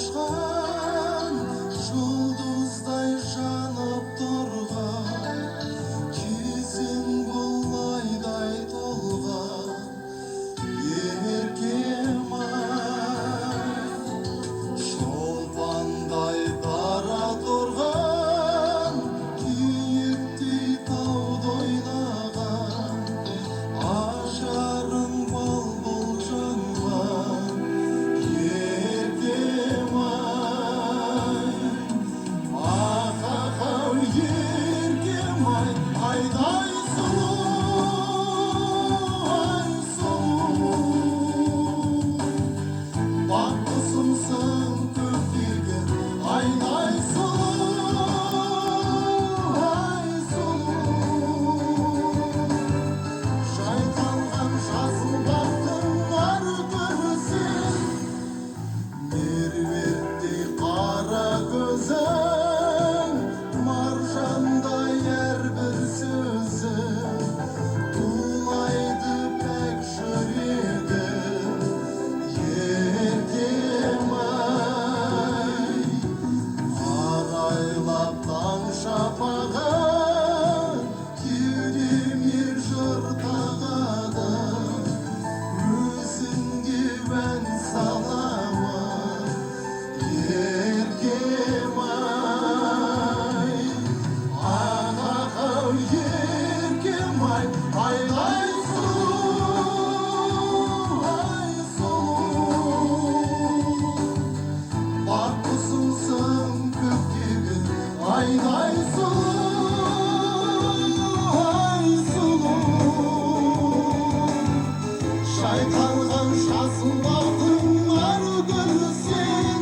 ұшқан жұлдыздай жанып тұрған кезің бұл айдай толған еркем ай шолпандай дара тұрған киіктей тауды ойнаған ажарың бұлбұл жанған еркем ай ахау еркем ай айдай сұлу бақытсымсың көктегі айдай сұлу жайқалған жасыл бақтың ар көрсең меруерттей қара көзің маржандай әрбір сөзің тулайды пәк жүрегім еркем ай арайлап таң шапағы кеудеме жыр тағады өзіңе ән саламын еркем ай ахау еркем ай айдай сұлу бақытсымсың көктегі айдай сұлу жайқалған жасыл бақтың ар көрсең